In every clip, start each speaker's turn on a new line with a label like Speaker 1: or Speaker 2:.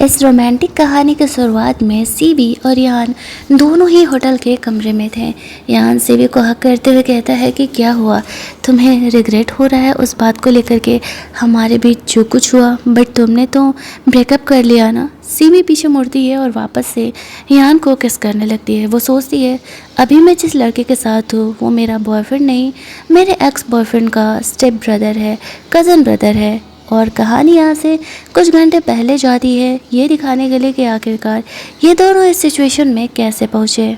Speaker 1: इस रोमांटिक कहानी की शुरुआत में सीवी और यान दोनों ही होटल के कमरे में थे। यान सीवी को हक करते हुए कहता है कि क्या हुआ, तुम्हें रिग्रेट हो रहा है उस बात को लेकर के हमारे बीच जो कुछ हुआ, बट तुमने तो ब्रेकअप कर लिया ना। सीवी पीछे मुड़ती है और वापस से यान को किस करने लगती है। वो सोचती है अभी मैं जिस लड़के के साथ हूँ वो मेरा बॉयफ्रेंड नहीं, मेरे एक्स बॉयफ्रेंड का स्टेप ब्रदर है, कज़न ब्रदर है। और कहानी यहाँ से कुछ घंटे पहले जाती है, ये दिखाने के लिए कि आखिरकार ये दोनों इस सिचुएशन में कैसे पहुँचे,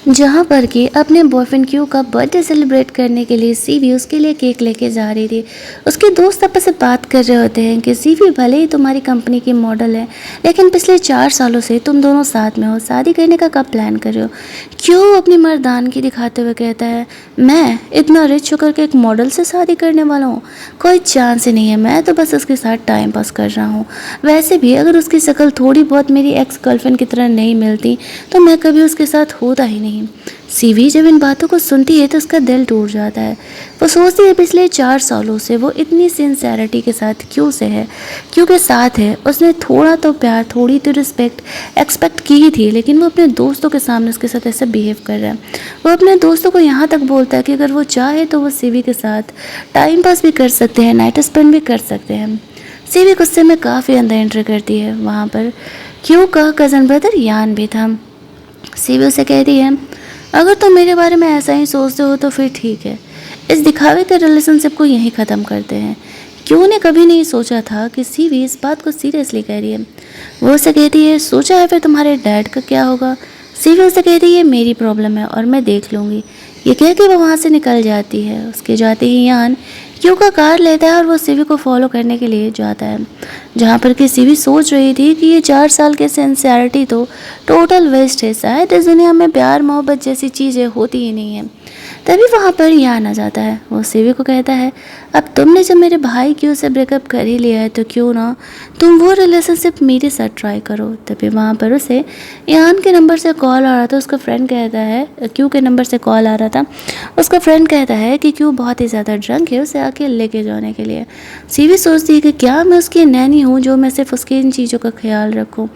Speaker 1: जहाँ पर कि अपने बॉयफ्रेंड क्यू का बर्थडे सेलिब्रेट करने के लिए सीवी उसके लिए केक लेके जा रही थी। उसके दोस्त आपस से बात कर रहे होते हैं कि सीवी भले ही तुम्हारी कंपनी की मॉडल है, लेकिन पिछले 4 सालों से तुम दोनों साथ में हो, शादी करने का कब प्लान कर रहे हो। क्यू अपनी मर्दानगी दिखाते हुए कहता है मैं इतना रिच होकर के एक मॉडल से शादी करने वाला हूँ, कोई चांस ही नहीं है, मैं तो बस उसके साथ टाइम पास कर रहा हूँ। वैसे भी अगर उसकी शक्ल थोड़ी बहुत मेरी एक्स गर्लफ्रेंड की तरह नहीं मिलती तो मैं कभी उसके साथ होता ही नहीं। सीवी जब इन बातों को सुनती है तो उसका दिल टूट जाता है। वो सोचती है पिछले 4 सालों से वो इतनी सिंसेरिटी के साथ क्यों से है, क्यों के साथ है। उसने थोड़ा तो प्यार, थोड़ी तो रिस्पेक्ट एक्सपेक्ट की ही थी, लेकिन वो अपने दोस्तों के सामने उसके साथ ऐसा बिहेव कर रहा है। वो अपने दोस्तों को यहाँ तक बोलता है कि अगर वो चाहे तो वो सीवी के साथ टाइम पास भी कर सकते हैं, नाइट स्पेंड भी कर सकते हैं। सीवी गुस्से में काफ़ी अंदर एंट्री करती है। वहाँ पर क्यू का कज़न ब्रदर यान भी था। सीवी उसे कहती है अगर तुम मेरे बारे में ऐसा ही सोचते हो तो फिर ठीक है, इस दिखावे के रिलेशनशिप को यहीं ख़त्म करते हैं। क्यों ने कभी नहीं सोचा था कि सीवी इस बात को सीरियसली कह रही है। वो उसे कहती है सोचा है फिर तुम्हारे डैड का क्या होगा। सीवी उसे कहती है मेरी प्रॉब्लम है और मैं देख लूँगी। ये कह के वो वहाँ से निकल जाती है। उसके जाते ही यान क्यू का कार लेता है और वो सीवी को फॉलो करने के लिए जाता है, जहाँ पर कि सीवी सोच रही थी कि ये 4 साल के सिंसियरिटी तो टोटल वेस्ट है, शायद इस दुनिया में प्यार मोहब्बत जैसी चीज़ें होती ही नहीं है। तभी वहाँ पर यान आ जाता है। वो सीवी को कहता है अब तुमने जब मेरे भाई क्यू से ब्रेकअप कर ही लिया है तो क्यों ना तुम वो रिलेशनशिप मेरे साथ ट्राई करो। तभी वहाँ पर उसे यान के नंबर से कॉल आ रहा था। उसका फ्रेंड कहता है, क्यू के नंबर से कॉल आ रहा था। उसका फ्रेंड कहता है कि क्यू बहुत ही ज़्यादा ड्रंक है, उसे आके लेके जाने के लिए। सीवी सोचती है कि क्या मैं उसकी नैनी हूँ जो मैं सिर्फ उसकी इन चीज़ों का ख्याल रखूँ।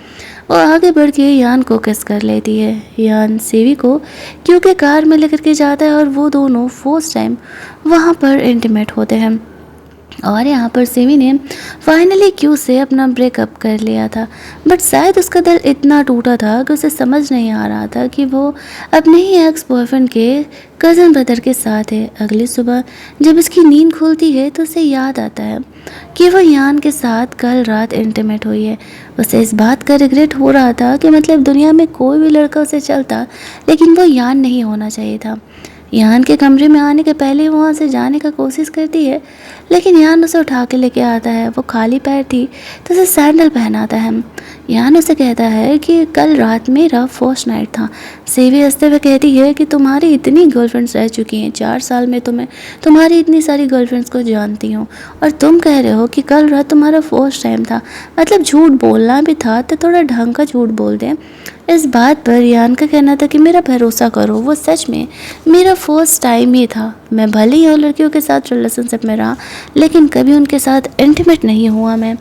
Speaker 1: वो आगे बढ़ के यान को किस कर लेती है। यान सीवी को क्यू के कार में लेकर के जाता है और वो दोनों फर्स्ट टाइम वहाँ पर इंटीमेट होते हैं। और यहाँ पर सीवी ने फाइनली क्यू से अपना ब्रेकअप कर लिया था, बट शायद उसका दिल इतना टूटा था कि उसे समझ नहीं आ रहा था कि वो अपने ही एक्स बॉयफ्रेंड के कज़न ब्रदर के साथ है। अगली सुबह जब उसकी नींद खुलती है तो उसे याद आता है कि वो यान के साथ कल रात इंटीमेट हुई है। उसे इस बात का रिग्रेट हो रहा था कि मतलब दुनिया में कोई भी लड़का उसे चलता, लेकिन वो यान नहीं होना चाहिए था। यान के कमरे में आने के पहले वहाँ से जाने का कोशिश करती है, लेकिन यान उसे उठा के लेके आता है। वो खाली पैर थी तो उसे सैंडल पहनाता है। यान उसे कहता है कि कल रात मेरा फर्स्ट नाइट था। सीवी हंसते हुए कहती है कि तुम्हारी इतनी गर्लफ्रेंड्स रह चुकी हैं, 4 साल में तुम्हारी इतनी सारी गर्लफ्रेंड्स को जानती हूँ और तुम कह रहे हो कि कल रात तुम्हारा फर्स्ट टाइम था, मतलब झूठ बोलना भी था तो थोड़ा ढंग का झूठ बोल दें। इस बात पर यान का कहना था कि मेरा भरोसा करो, वो सच में मेरा फर्स्ट टाइम ही था। मैं भले ही और लड़कियों के साथ रिलेशनशिप में रहा, लेकिन कभी उनके साथ इंटीमेट नहीं हुआ मैं।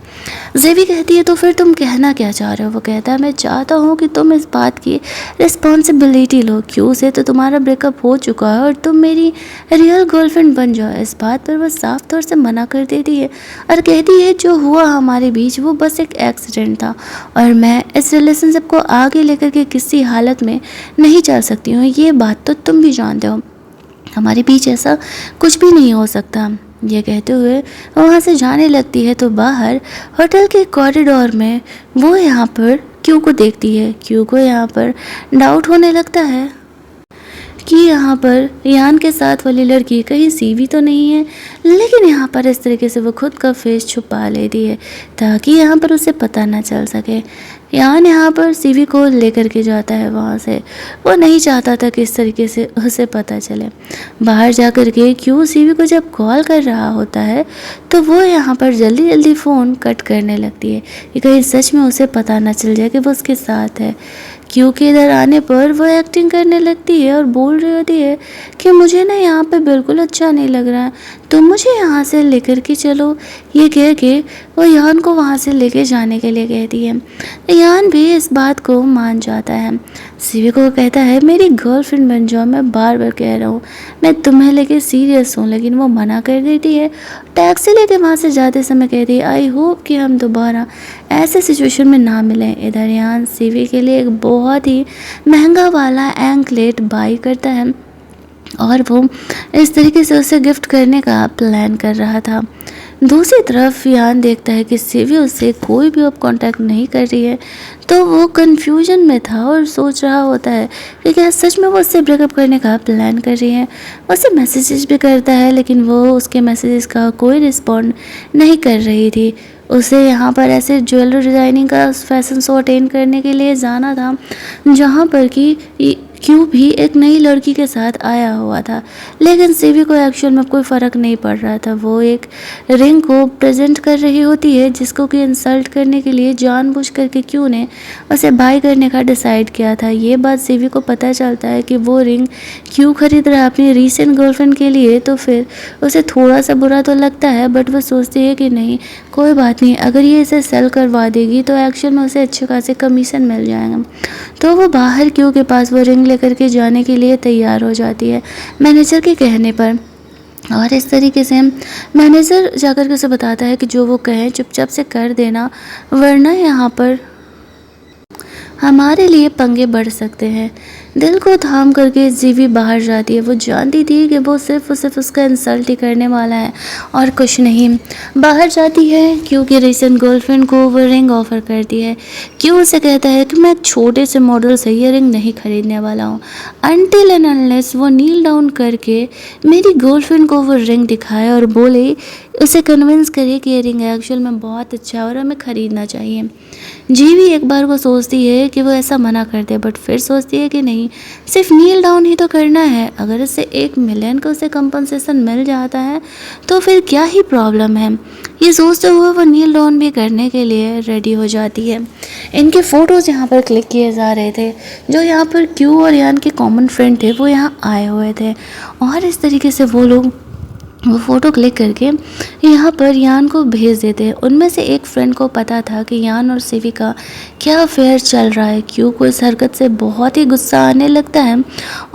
Speaker 1: जेवी कहती है तो फिर तुम कहना क्या चाह रहे हो। वो कहता है मैं चाहता हूँ कि तुम इस बात की रिस्पॉन्सिबिलिटी लो। क्यों से तो तुम्हारा ब्रेकअप हो चुका है और तुम मेरी रियल गर्लफ्रेंड बन जाओ। इस बात पर वह साफ तौर से मना कर देती है और कहती है जो हुआ हमारे बीच वो बस एक एक्सीडेंट था और मैं इस रिलेशनशिप को आगे लेकर के किसी हालत में नहीं चल सकती हूँ। ये बात तो तुम भी जानते हो, हमारे बीच ऐसा कुछ भी नहीं हो सकता। ये कहते हुए वहाँ से जाने लगती है तो बाहर होटल के कॉरिडोर में वो यहाँ पर क्यू को देखती है। क्यू को यहाँ पर डाउट होने लगता है कि यहाँ पर यान के साथ वाली लड़की कहीं सीवी तो नहीं है, लेकिन यहाँ पर इस तरीके से वो खुद का फेस छुपा लेती है ताकि यहाँ पर उसे पता ना चल सके। यान यहाँ पर सीवी को लेकर के जाता है वहाँ से। वो नहीं चाहता था कि इस तरीके से उसे पता चले। बाहर जा कर के क्यों सीवी को जब कॉल कर रहा होता है तो वो यहाँ पर जल्दी जल्दी फ़ोन कट करने लगती है कि कहीं सच में उसे पता ना चल जाए कि वो उसके साथ है। क्यू के इधर आने पर वो एक्टिंग करने लगती है और बोल रही होती है कि मुझे ना यहाँ पे बिल्कुल अच्छा नहीं लग रहा है, तुम मुझे यहाँ से लेकर के चलो। ये कह के वो यान को वहाँ से लेके जाने के लिए कहती है। यान भी इस बात को मान जाता है। सीवी को कहता है मेरी गर्लफ्रेंड बन जाओ, मैं बार बार कह रहा हूँ, मैं तुम्हें लेके सीरियस हूँ। लेकिन वो मना कर देती है। टैक्सी लेके वहाँ से जाते समय कहती है आई होप कि हम दोबारा ऐसे सिचुएशन में ना मिलें। इधर यान सीवी के लिए एक बहुत ही महंगा वाला एंकलेट बाई करता है और वो इस तरीके से उसे गिफ्ट करने का प्लान कर रहा था। दूसरी तरफ यान देखता है कि सीवी उससे कोई भी अब कांटेक्ट नहीं कर रही है, तो वो कन्फ्यूजन में था और सोच रहा होता है कि क्या सच में वो उससे ब्रेकअप करने का प्लान कर रही है। उसे मैसेजेस भी करता है लेकिन वो उसके मैसेजेस का कोई रिस्पॉन्ड नहीं कर रही थी। उसे यहाँ पर ऐसे ज्वेलरी डिज़ाइनिंग का फैशन शो अटेंड करने के लिए जाना था जहाँ पर कि क्यों भी एक नई लड़की के साथ आया हुआ था। लेकिन सीवी को एक्चुअल में कोई फ़र्क नहीं पड़ रहा था। वो एक रिंग को प्रेजेंट कर रही होती है जिसको कि इंसल्ट करने के लिए जानबूझ करके क्यों ने उसे बाय करने का डिसाइड किया था। ये बात सीवी को पता चलता है कि वो रिंग क्यों खरीद रहा है अपनी रीसेंट गर्लफ्रेंड के लिए, तो फिर उसे थोड़ा सा बुरा तो लगता है बट वो सोचती है कि नहीं कोई बात नहीं, अगर ये इसे सेल करवा देगी तो एक्चुअल में उसे अच्छे खासे कमीशन मिल जाएगा। तो वो बाहर क्यू के पास वो रिंग लेकर के जाने के लिए तैयार हो जाती है मैनेजर के कहने पर। और इस तरीके से मैनेजर जाकर के उसे बताता है कि जो वो कहें चुपचाप से कर देना, वरना यहाँ पर हमारे लिए पंगे बढ़ सकते हैं। दिल को थाम करके जीवी बाहर जाती है। वो जानती थी कि वो सिर्फ उसका इंसल्ट ही करने वाला है और कुछ नहीं। बाहर जाती है क्योंकि रिसेंट गर्लफ्रेंड को वो रिंग ऑफर करती है। क्यों उसे कहता है कि मैं छोटे से मॉडल से ये रिंग नहीं खरीदने वाला हूँ अनटिल एंड अनलेस वो नील डाउन करके मेरी गर्लफ्रेंड को वो रिंग दिखाए और बोले, उसे कन्विंस करे कि ये रिंग एक्चुअल में बहुत अच्छा है और हमें ख़रीदना चाहिए। जीवी एक बार वो सोचती है कि वो ऐसा मना कर दे बट फिर सोचती है कि नहीं, सिर्फ नील डाउन ही तो करना है। अगर इससे 1 मिलियन का उसे कंपनसेशन मिल जाता है तो फिर क्या ही प्रॉब्लम है। ये सोचते हुए वो नील डाउन भी करने के लिए रेडी हो जाती है। इनके फ़ोटोज़ यहाँ पर क्लिक किए जा रहे थे। जो यहाँ पर क्यू और यान के कॉमन फ्रेंड थे वो यहाँ आए हुए थे और इस तरीके से वो लोग वो फ़ोटो क्लिक करके यहाँ पर यान को भेज देते हैं। उनमें से एक फ्रेंड को पता था कि यान और सीवी का क्या अफेयर चल रहा है। क्यों को इस हरकत से बहुत ही गुस्सा आने लगता है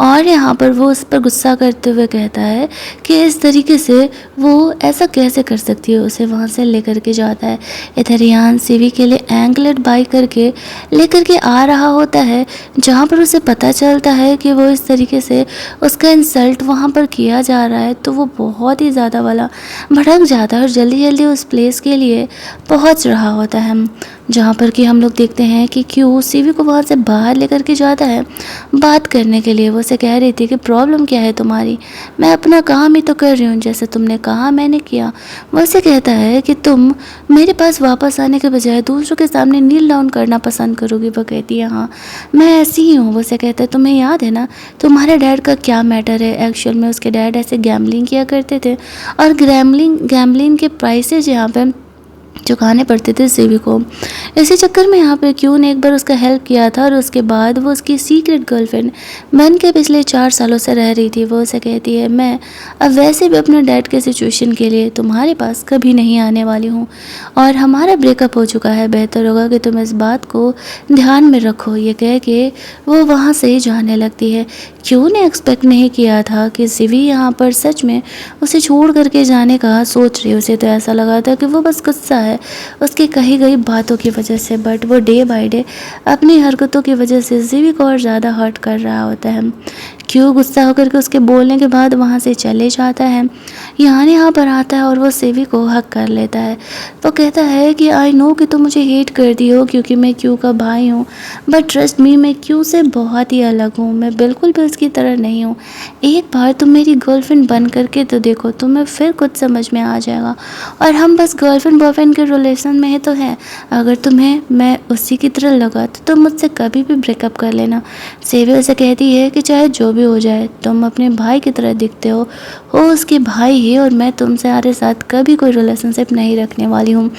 Speaker 1: और यहाँ पर वो उस पर गुस्सा करते हुए कहता है कि इस तरीके से वो ऐसा कैसे कर सकती है। उसे वहाँ से लेकर के जाता है। इधर यान सीवी के लिए एंकलेट बाई करके लेकर के आ रहा होता है जहाँ पर उसे पता चलता है कि वो इस तरीके से उसका इंसल्ट वहाँ पर किया जा रहा है। तो वो बहुत ही ज़्यादा वाला भड़क जाता है और जल्दी जल्दी उस प्लेस के लिए पहुंच रहा होता है जहाँ पर कि हम लोग देखते हैं कि क्यू सीवी को वहाँ से बाहर लेकर के जाता है बात करने के लिए। वो उसे कह रही थी कि प्रॉब्लम क्या है तुम्हारी, मैं अपना काम ही तो कर रही हूँ, जैसे तुमने कहा मैंने किया। वो उसे कहता है कि तुम मेरे पास वापस आने के बजाय दूसरों के सामने नील डाउन करना पसंद करोगी। वो कहती है हाँ मैं ऐसी ही हूँ। वो उसे कहता है तुम्हें याद है ना तुम्हारे डैड का क्या मैटर है। एक्चुअल में उसके डैड ऐसे गैम्बलिंग किया करते थे और गैम्बलिंग के प्राइसेज यहाँ पे चुकाने पड़ते थे सीवी को। इसी चक्कर में यहाँ पे क्यू ने एक बार उसका हेल्प किया था और उसके बाद वो उसकी सीक्रेट गर्लफ्रेंड बन के पिछले 4 सालों से रह रही थी। वो उसे कहती है मैं अब वैसे भी अपने डैड के सिचुएशन के लिए तुम्हारे पास कभी नहीं आने वाली हूँ और हमारा ब्रेकअप हो चुका है, बेहतर होगा कि तुम इस बात को ध्यान में रखो। ये कह के वो वहाँ से जाने लगती है। क्यू ने एक्सपेक्ट नहीं किया था कि सीवी यहाँ पर सच में उसे छोड़ करके जाने का सोच रही है। उसे तो ऐसा लगा था कि वो बस गुस्सा है उसकी कही गई बातों की वजह से, बट वो डे बाय डे अपनी हरकतों की वजह से सीवी को और ज़्यादा हर्ट कर रहा होता है। क्यों गुस्सा होकर के उसके बोलने के बाद वहाँ से चले जाता है। यहाँ पर आता है और वो सीवी को हक कर लेता है। वो कहता है कि आई नो कि तुम मुझे हेट करती हो क्योंकि मैं क्यू का भाई हूँ, बट ट्रस्ट मी मैं क्यू से बहुत ही अलग हूँ। मैं बिल्कुल भी उसकी तरह नहीं हूँ। एक बार तुम मेरी गर्लफ्रेंड बन करके तो देखो, तुम्हें फिर कुछ समझ में आ जाएगा। और हम बस गर्लफ्रेंड बॉयफ्रेंड के रिलेशन में ही तो है। अगर तुम्हें मैं उसी की तरह लगा तो तुम मुझसे कभी भी ब्रेकअप कर लेना। सीवी उसे कहती है कि चाहे जो भी हो जाए तुम अपने भाई की तरह दिखते हो उसके भाई ही, और मैं तुमसे हमारे साथ कभी कोई रिलेशनशिप नहीं रखने वाली हूँ।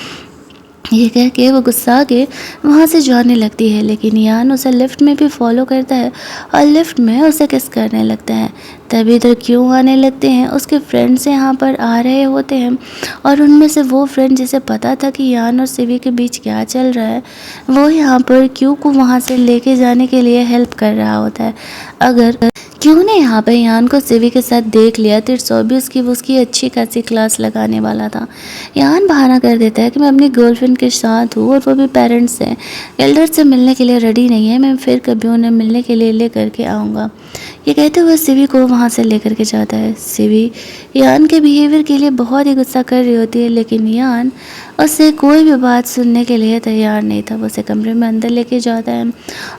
Speaker 1: ये कह के वो गुस्सा के वहाँ से जाने लगती है, लेकिन यान उसे लिफ्ट में भी फॉलो करता है और लिफ्ट में उसे किस करने लगता है। तभी इधर क्यों आने लगते हैं, उसके फ्रेंड्स यहाँ पर आ रहे होते हैं और उनमें से वो फ्रेंड जिसे पता था कि यान और सिवी के बीच क्या चल रहा है, वो यहाँ पर क्यों को वहाँ से लेके जाने के लिए हेल्प कर रहा होता है। अगर क्यों ने यहाँ पे यान को सिवी के साथ देख लिया तो इट्स ऑब्वियस कि वो उसकी अच्छी खासी क्लास लगाने वाला था। यान बहाना कर देता है कि मैं अपनी गर्लफ्रेंड के साथ हूँ और वो भी पेरेंट्स हैं, एल्डर से मिलने के लिए रेडी नहीं है, मैं फिर कभी उन्हें मिलने के लिए ले करके आऊँगा। ये कहते हुए सिवी को वहाँ से लेकर के जाता है। सिवी यान के बिहेवियर के लिए बहुत ही गुस्सा कर रही होती है, लेकिन यान उससे कोई भी बात सुनने के लिए तैयार नहीं था। वो उसे कमरे में अंदर लेके जाता है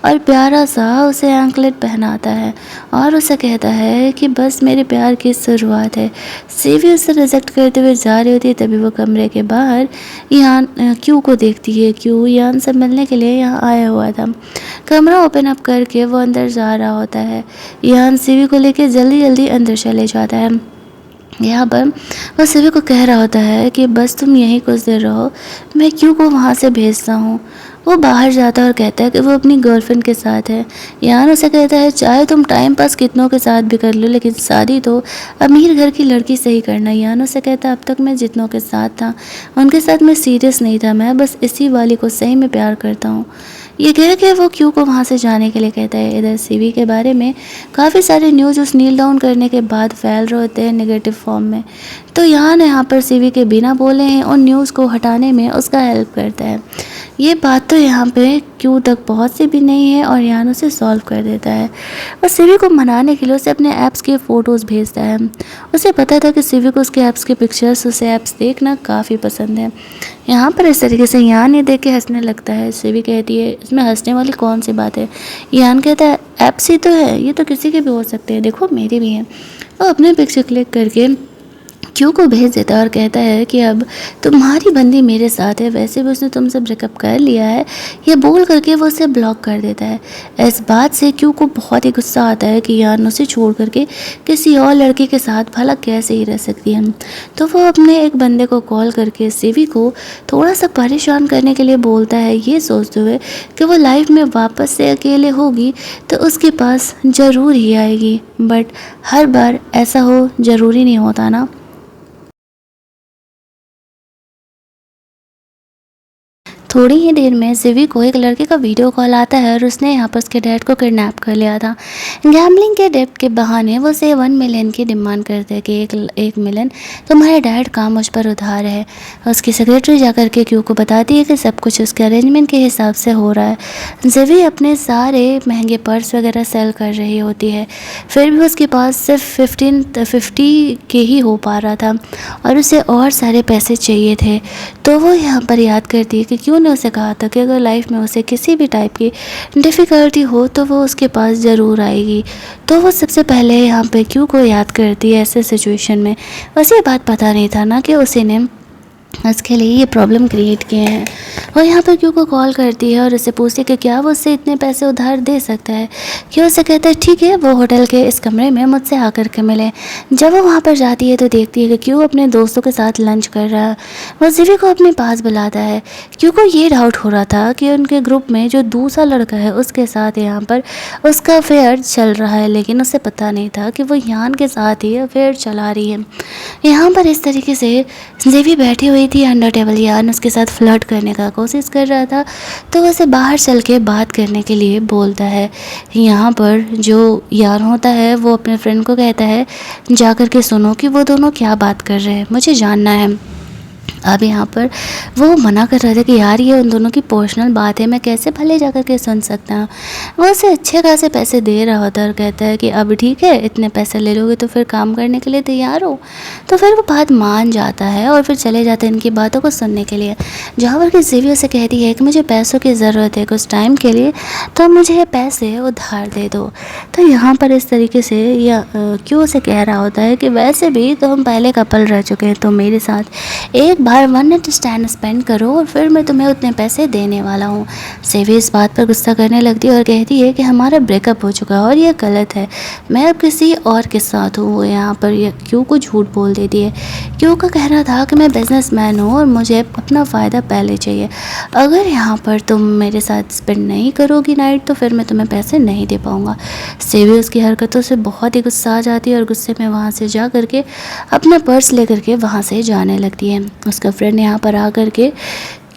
Speaker 1: और प्यारा सा उसे एंकलेट पहनाता है और उसे कहता है कि बस मेरे प्यार की शुरुआत है। सिवी उसे रिजेक्ट करते हुए जा रही होती है, तभी वो कमरे के बाहर यान क्यू को देखती है। क्यू यान से मिलने के लिए यहाँ आया हुआ था। कमरा ओपन अप करके वो अंदर जा रहा होता है। यान सिवी को लेके जल्दी जल्दी अंदर चले जाता है। यहाँ पर वो सिवी को कह रहा होता है कि बस तुम यहीं कुछ देर रहो, मैं क्यू को वहाँ से भेजता हूँ। वो बाहर जाता है और कहता है कि वो अपनी गर्लफ्रेंड के साथ है। यान उसे कहता है चाहे तुम टाइम पास कितनों के साथ भी कर लो, लेकिन शादी तो अमीर घर की लड़की से ही करना। यान उसे कहता है अब तक मैं जितनों के साथ था उनके साथ मैं सीरियस नहीं था, मैं बस इसी वाली को सही में प्यार करता हूँ। ये कह के वो क्यू को वहाँ से जाने के लिए कहता है। इधर सिवी के बारे में काफ़ी सारे न्यूज़ उस नील डाउन करने के बाद फैल रहे होते हैं नेगेटिव फॉर्म में, तो यहाँ पर सिवी के बिना बोले हैं उन न्यूज़ को हटाने में उसका हेल्प करता है। ये बात तो यहाँ पे क्यू तक पहुँचती भी नहीं है और यान उसे सॉल्व कर देता है और सिवी को मनाने के लिए उसे अपने ऐप्स के फ़ोटोज़ भेजता है। उसे पता था कि सिवी को उसके ऐप्स के पिक्चर्स, उसे ऐप्स देखना काफ़ी पसंद है। यहाँ पर इस तरीके से यान ये देख के हंसने लगता है। सिवी कहती है इसमें हंसने वाली कौन सी बात है। यान कहता है ऐप्स ही तो है, ये तो किसी के भी हो सकते हैं, देखो मेरे भी हैं। वो अपने पिक्चर क्लिक करके क्यू को भेज देता है और कहता है कि अब तुम्हारी बंदी मेरे साथ है, वैसे भी उसने तुमसे ब्रेकअप कर लिया है, ये बोल करके वो उसे ब्लॉक कर देता है। इस बात से क्यू को बहुत ही गुस्सा आता है कि यान उसे छोड़ करके किसी और लड़के के साथ भला कैसे ही रह सकती है। तो वो अपने एक बंदे को कॉल करके सिवी को थोड़ा सा परेशान करने के लिए बोलता है, ये सोचते हुए कि वो लाइफ में वापस से अकेले होगी तो उसके पास ज़रूर ही आएगी, बट हर बार ऐसा हो ज़रूरी नहीं होता ना। थोड़ी ही देर में सिवी को एक लड़के का वीडियो कॉल आता है और उसने यहाँ पर उसके डैड को किडनैप कर लिया था। गैम्बलिंग के डेब्ट के बहाने वो उसे 1 मिलियन की डिमांड करते हैं कि एक मिलियन तुम्हारे डैड का मुझ पर उधार है। उसकी सेक्रेटरी जाकर के क्यू को बताती है कि सब कुछ उसके अरेंजमेंट के हिसाब से हो रहा है। सिवी अपने सारे महंगे पर्स वगैरह सेल कर रही होती है, फिर भी उसके पास सिर्फ 50 के ही हो पा रहा था और उसे और सारे पैसे चाहिए थे। तो वो यहाँ पर याद करती है कि क्यू ने उसे कहा था कि अगर लाइफ में उसे किसी भी टाइप की डिफ़िकल्टी हो तो वो उसके पास ज़रूर आएगी। तो वो सबसे पहले यहाँ पे क्यू को याद करती है ऐसे सिचुएशन में। उसे ये बात पता नहीं था ना कि उसी ने उसके लिए ये प्रॉब्लम क्रिएट किए हैं। वो यहाँ पर क्यू को कॉल करती है और उसे पूछती है कि क्या वो उससे इतने पैसे उधार दे सकता है। क्यू उसे कहता है ठीक है, वो होटल के इस कमरे में मुझसे आकर के मिले। जब वो वहाँ पर जाती है तो देखती है कि क्यू अपने दोस्तों के साथ लंच कर रहा है। वो सिवी को अपने पास बुलाता है। क्यू को ये डाउट हो रहा था कि उनके ग्रुप में जो दूसरा लड़का है उसके साथ यहाँ पर उसका अफेयर चल रहा है, लेकिन उसे पता नहीं था कि वो यान के साथ ही अफेयर चला रही है। यहाँ पर इस तरीके से सिवी बैठी हुई थी अंडर टेबल। यान उसके साथ फ्लर्ट करने का कोशिश कर रहा था, तो वैसे बाहर चल के बात करने के लिए बोलता है। यहाँ पर जो यान होता है वो अपने फ्रेंड को कहता है जा कर के सुनो कि वो दोनों क्या बात कर रहे हैं, मुझे जानना है। अब यहाँ पर वो मना कर रहे थे कि यार ये उन दोनों की पर्सनल बात है, मैं कैसे भले जा कर के सुन सकता हूँ। वो उसे अच्छे खासे पैसे दे रहा होता है और कहता है कि अब ठीक है, इतने पैसे ले लोगे तो फिर काम करने के लिए तैयार हो। तो फिर वो बात मान जाता है और फिर चले जाते हैं इनकी बातों को सुनने के लिए। जहाँ पर कि सिवी उसे कहती है कि मुझे पैसों की ज़रूरत है कुछ टाइम के लिए, तो मुझे ये पैसे उधार दे दो। तो यहाँ पर इस तरीके से या क्यों उसे कह रहा होता है कि वैसे भी तो हम पहले कपल रह चुके हैं, तो मेरे साथ एक बाहर वन नाइट स्टैंड स्पेंड करो और फिर मैं तुम्हें उतने पैसे देने वाला हूँ। सेवी इस बात पर गुस्सा करने लगती है और कहती है कि हमारा ब्रेकअप हो चुका है और यह गलत है, मैं अब किसी और के साथ हूँ। वो यहाँ पर यह क्यों को झूठ बोल देती है। क्यों का कहना था कि मैं बिजनेसमैन हूँ और मुझे अपना फ़ायदा पहले चाहिए, अगर यहाँ पर तुम मेरे साथ स्पेंड नहीं करोगी नाइट तो फिर मैं तुम्हें पैसे नहीं दे पाऊँगा। सेवी उसकी हरकतों से बहुत ही गुस्सा आ जाती है और गुस्से में वहाँ से जा करके अपना पर्स लेकर के वहाँ से जाने लगती है। उसका फ्रेंड यहाँ पर आ करके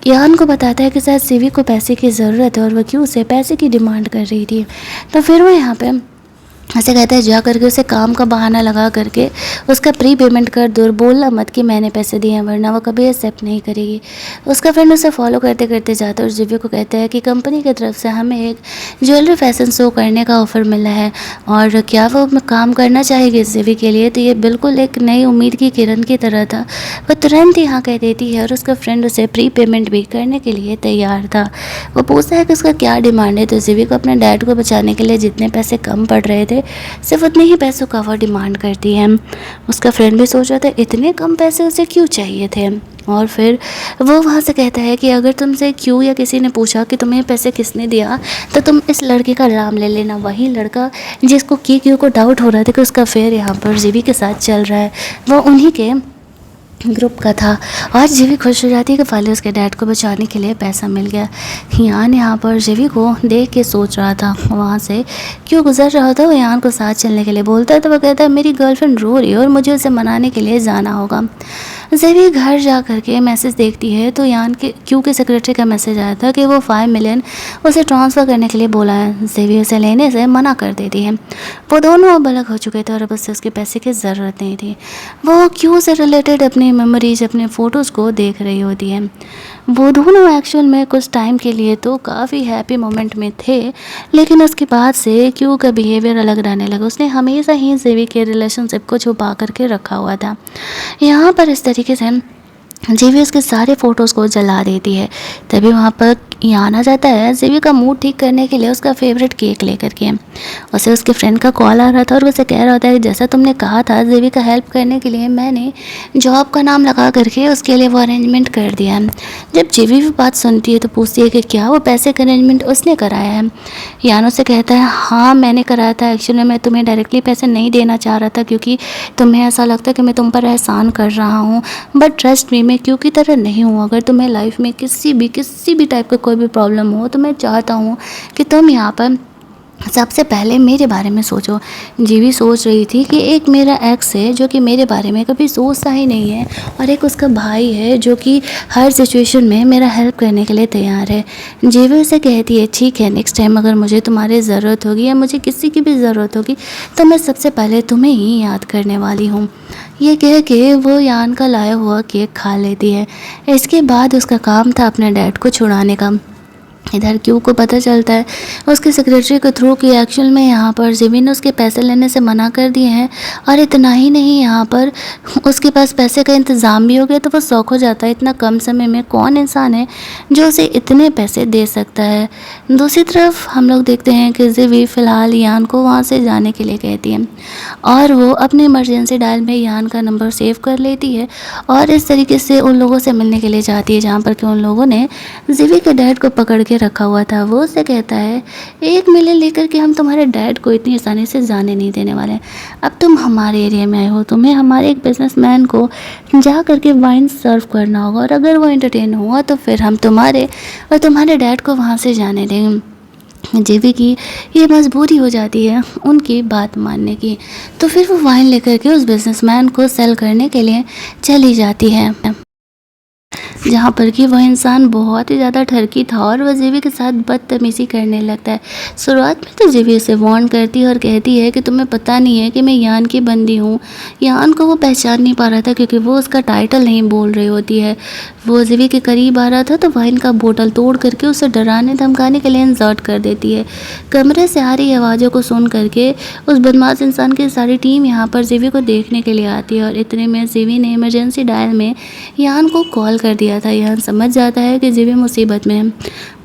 Speaker 1: यान को बताता है कि शायद सेवी को पैसे की ज़रूरत है और वह क्यों से पैसे की डिमांड कर रही थी। तो फिर वो यहाँ पे ऐसे कहता है जा करके उसे काम का बहाना लगा करके उसका प्री पेमेंट कर दो और बोलना मत कि मैंने पैसे दिए हैं, वरना वो कभी एक्सेप्ट नहीं करेगी। उसका फ्रेंड उसे फॉलो करते करते जाता है और जिवी को कहता है कि कंपनी की तरफ से हमें एक ज्वेलरी फैशन शो करने का ऑफ़र मिला है और क्या वो काम करना चाहेगी जिवी के लिए। तो ये बिल्कुल एक नई उम्मीद की किरण की तरह था। वह तुरंत ही हाँ कह देती है और उसका फ्रेंड उसे प्री पेमेंट भी करने के लिए तैयार था। वो पूछता है कि उसका क्या डिमांड है। तो जिवी को अपने डैड को बचाने के लिए जितने पैसे कम पड़ रहे थे सिर्फ उतने ही पैसों का वो डिमांड करती है। उसका फ्रेंड भी सोच रहा था इतने कम पैसे उसे क्यों चाहिए थे। और फिर वो वहाँ से कहता है कि अगर तुमसे क्यों या किसी ने पूछा कि तुम्हें पैसे किसने दिया तो तुम इस लड़के का नाम ले लेना, वही लड़का जिसको क्यों को डाउट हो रहा था कि उसका अफेयर यहाँ पर जीवी के साथ चल रहा है, वो उन्हीं के ग्रुप का था। और जीवी खुश हो जाती है कि फाइनली उसके डैड को बचाने के लिए पैसा मिल गया। यान यहाँ पर जीवी को देख के सोच रहा था, वहाँ से क्यों गुजर रहा था। वो यान को साथ चलने के लिए बोलता है तो वह कहता है मेरी गर्लफ्रेंड रो रही है और मुझे उसे मनाने के लिए जाना होगा। जीवी घर जा करके मैसेज देखती है तो यान के क्यों के सेक्रेटरी का मैसेज आया था कि वो 5 मिलियन उसे ट्रांसफ़र करने के लिए बोला है। जीवी उसे लेने से मना कर देती है। वो दोनों अब अलग हो चुके थे और अब उससे उसके पैसे की ज़रूरत नहीं थी। वो क्यों से रिलेटेड अपनी मेमोरीज अपने फ़ोटोज़ को देख रही होती है। वो दोनों एक्चुअल में कुछ टाइम के लिए तो काफ़ी हैप्पी मोमेंट में थे, लेकिन उसके बाद से क्यों का बिहेवियर अलग रहने लगा। उसने हमेशा ही जीवी के रिलेशनशिप को छुपा करके रखा हुआ था। यहाँ पर इस तरीके से जीवी उसके सारे फ़ोटोज़ को जला देती है। तभी वहाँ पर यान आ जाता है जीवी का मूड ठीक करने के लिए उसका फेवरेट केक लेकर के। उसे उसके फ्रेंड का कॉल आ रहा था और उसे कह रहा होता है जैसा तुमने कहा था जीवी का हेल्प करने के लिए मैंने जॉब का नाम लगा करके उसके लिए वो अरेंजमेंट कर दिया है। जब जीवी भी बात सुनती है तो पूछती है कि क्या वो पैसे का अरेंजमेंट उसने कराया है। यान उसे कहता है हाँ मैंने कराया था, एक्चुअली मैं तुम्हें डायरेक्टली पैसे नहीं देना चाह रहा था क्योंकि तुम्हें ऐसा लगता है कि मैं तुम पर एहसान कर रहा हूँ, बट ट्रस्ट मी मैं क्यों की तरह नहीं हूँ। अगर तुम्हें लाइफ में किसी भी टाइप का कोई भी प्रॉब्लम हो तो मैं चाहता हूँ कि तुम यहाँ पर सबसे पहले मेरे बारे में सोचो। जीवी सोच रही थी कि एक मेरा एक्स है जो कि मेरे बारे में कभी सोचता ही नहीं है और एक उसका भाई है जो कि हर सिचुएशन में मेरा हेल्प करने के लिए तैयार है। जीवी उसे कहती है ठीक है नेक्स्ट टाइम अगर मुझे तुम्हारी ज़रूरत होगी या मुझे किसी की भी ज़रूरत होगी तो मैं सबसे पहले तुम्हें ही याद करने वाली हूँ। ये कह के वो यान का लाया हुआ केक खा लेती है। इसके बाद उसका काम था अपने डैड को छुड़ाने का। इधर क्यू को पता चलता है उसके सेक्रेटरी के थ्रू कि एक्चुअल में यहाँ पर जीवी ने उसके पैसे लेने से मना कर दिए हैं और इतना ही नहीं यहाँ पर उसके पास पैसे का इंतज़ाम भी हो गया। तो वो शौक हो जाता है इतना कम समय में कौन इंसान है जो उसे इतने पैसे दे सकता है। दूसरी तरफ हम लोग देखते हैं कि जीवी फ़िलहाल यान को वहाँ से जाने के लिए कहती है और वो अपने इमरजेंसी डायल में यान का नंबर सेव कर लेती है और इस तरीके से उन लोगों से मिलने के लिए जाती है जहाँ पर कि उन लोगों ने जीवी के डैड को पकड़ के रखा हुआ था। वो उससे कहता है 1 मिलियन लेकर के हम तुम्हारे डैड को इतनी आसानी से जाने नहीं देने वाले। अब तुम हमारे एरिया में आए हो, तुम्हें हमारे एक बिजनेसमैन को जा करके वाइन सर्व करना होगा और अगर वो एंटरटेन हुआ तो फिर हम तुम्हारे और तुम्हारे डैड को वहाँ से जाने देंगे। जीवी की ये मजबूरी हो जाती है उनकी बात मानने की। तो फिर वो वाइन लेकर के उस बिजनेसमैन को सेल करने के लिए चली जाती है जहाँ पर कि वह इंसान बहुत ही ज़्यादा ठरकी था और वह जीवी के साथ बदतमीज़ी करने लगता है। शुरुआत में तो जीवी उसे वार्न करती है और कहती है कि तुम्हें पता नहीं है कि मैं यान की बंदी हूँ। यान को वो पहचान नहीं पा रहा था क्योंकि वो उसका टाइटल नहीं बोल रही होती है। वो जीवी के करीब आ रहा था तो वाइन का बोतल तोड़ करके उसे डराने धमकाने के लिए इंसर्ट कर देती है। कमरे से आ रही आवाज़ों को सुन करके उस बदमाश इंसान की सारी टीम यहाँ पर जीवी को देखने के लिए आती है और इतने में जीवी ने इमरजेंसी डायल में यान को कॉल कर दिया था। यान समझ जाता है कि जीवी मुसीबत में है।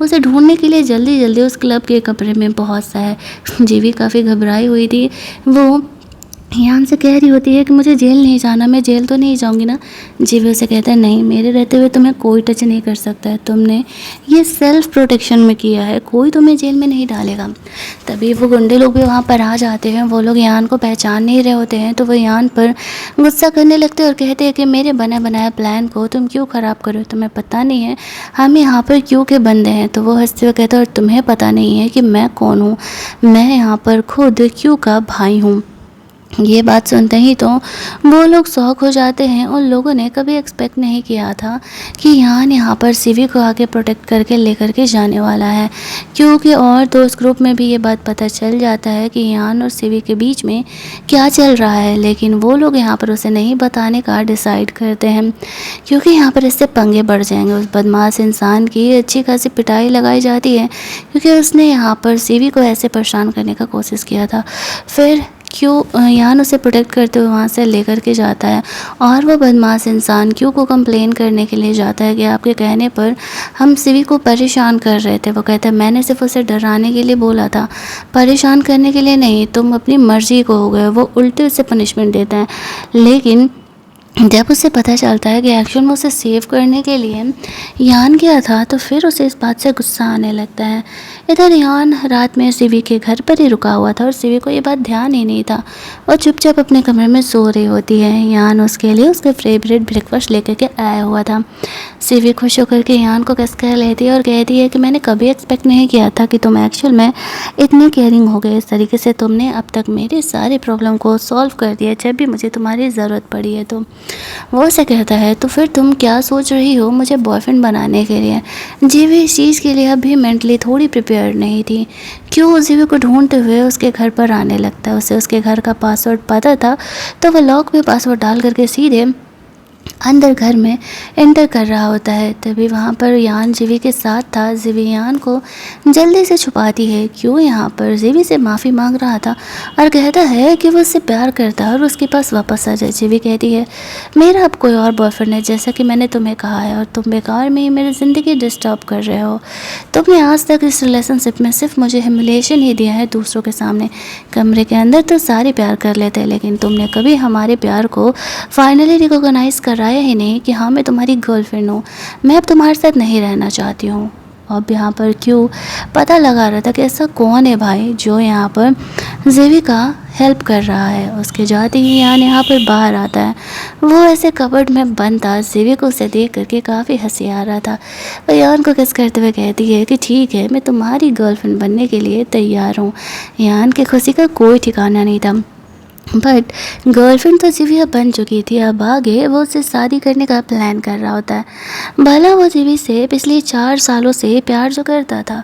Speaker 1: उसे ढूंढने के लिए जल्दी जल्दी उस क्लब के कमरे में पहुंचता है। जीवी काफ़ी घबराई हुई थी। वो यान से कह रही होती है कि मुझे जेल नहीं जाना, मैं जेल तो नहीं जाऊंगी ना। जीवी उसे कहता है नहीं, मेरे रहते हुए तुम्हें कोई टच नहीं कर सकता है, तुमने ये सेल्फ प्रोटेक्शन में किया है, कोई तुम्हें जेल में नहीं डालेगा। तभी वो गुंडे लोग भी वहाँ पर आ जाते हैं। वो लोग यान को पहचान नहीं रहे होते हैं, तो वो यान पर गुस्सा करने लगते हैं और कहते हैं कि मेरे बना बनाया प्लान को तुम क्यों ख़राब करो, तुम्हें पता नहीं है हम यहाँ पर क्यों के बंदे हैं। तो वो हंसते हुए कहते हैं और तुम्हें पता नहीं है कि मैं कौन हूँ, मैं यहाँ पर खुद क्यों का भाई हूँ। ये बात सुनते ही तो वो लोग शौक हो जाते हैं। उन लोगों ने कभी एक्सपेक्ट नहीं किया था कि यान यहाँ पर सीवी को आगे प्रोटेक्ट करके लेकर के जाने वाला है, क्योंकि और दोस्त ग्रुप में भी ये बात पता चल जाता है कि यान और सीवी के बीच में क्या चल रहा है। लेकिन वो लोग यहाँ पर उसे नहीं बताने का डिसाइड करते हैं, क्योंकि यहाँ पर इससे पंगे बढ़ जाएंगे। उस बदमाश इंसान की अच्छी खासी पिटाई लगाई जाती है, क्योंकि उसने यहाँ पर सीवी को ऐसे परेशान करने का कोशिश किया था। फिर क्यों यान उसे प्रोटेक्ट करते हुए वहाँ से लेकर के जाता है, और वो बदमाश इंसान क्यों को कंप्लेन करने के लिए जाता है कि आपके कहने पर हम सिवी को परेशान कर रहे थे। वो कहता है मैंने सिर्फ उसे डराने के लिए बोला था, परेशान करने के लिए नहीं, तुम अपनी मर्जी को हो गए। वो उल्टे उसे पनिशमेंट देता है। लेकिन जब उसे पता चलता है कि एक्चुअल में उसे सेव करने के लिए यान गया था, तो फिर उसे इस बात से गुस्सा आने लगता है। इधर यान रात में सीवी के घर पर ही रुका हुआ था और सीवी को ये बात ध्यान ही नहीं था, और चुपचाप अपने कमरे में सो रही होती है। यान उसके लिए उसके फेवरेट ब्रेकफास्ट लेकर के आया हुआ था। सीवी खुश होकर के यान को कस कर लेती है और कहती है कि मैंने कभी एक्सपेक्ट नहीं किया था कि तुम एक्चुअल में इतनी केयरिंग हो गए। इस तरीके से तुमने अब तक मेरे सारे प्रॉब्लम को सॉल्व कर दिया जब भी मुझे तुम्हारी ज़रूरत पड़ी है। तो वो उसे कहता है तो फिर तुम क्या सोच रही हो मुझे बॉयफ्रेंड बनाने के लिए। जीवी इस चीज़ के लिए अभी मेंटली थोड़ी प्रिपेयर नहीं थी। क्यों जीवी को ढूंढते हुए उसके घर पर आने लगता है। उसे उसके घर का पासवर्ड पता था, तो वह लॉक में पासवर्ड डाल करके सीधे अंदर घर में एंटर कर रहा होता है। तभी वहाँ पर यान जीवी के साथ था। जीवी यान को जल्दी से छुपाती है। क्यों यहाँ पर जीवी से माफ़ी मांग रहा था और कहता है कि वो उससे प्यार करता है और उसके पास वापस आ जाए। जीवी कहती है मेरा अब कोई और बॉयफ्रेंड है, जैसा कि मैंने तुम्हें कहा है, और तुम बेकार में ही मेरी ज़िंदगी डिस्टर्ब कर रहे हो। तुमने आज तक इस रिलेशनशिप में सिर्फ मुझे ह्यूमिलिएशन ही दिया है दूसरों के सामने। कमरे के अंदर तो सारे प्यार कर लेते हैं, लेकिन तुमने कभी हमारे प्यार को फाइनली रिकॉग्नाइज़ कराया ही नहीं कि हाँ मैं तुम्हारी गर्लफ्रेंड हूँ, मैं अब तुम्हारे साथ नहीं रहना चाहती हूँ। अब यहाँ पर क्यों पता लगा रहा था कि ऐसा कौन है भाई जो यहाँ पर जेवी का हेल्प कर रहा है। उसके जाते ही यान यहाँ पर बाहर आता है। वो ऐसे कबर्ड में बंद था। जेवी को उसे देख करके काफ़ी हंसी आ रहा था। वो यान को किस करते हुए कहती है कि ठीक है, मैं तुम्हारी गर्लफ्रेंड बनने के लिए तैयार हूँ। यान की खुशी का कोई ठिकाना नहीं था, बट गर्लफ्रेंड तो जीवी अब बन चुकी थी। अब आगे वो उससे शादी करने का प्लान कर रहा होता है। भला वो जीवी से पिछले 4 सालों से प्यार जो करता था,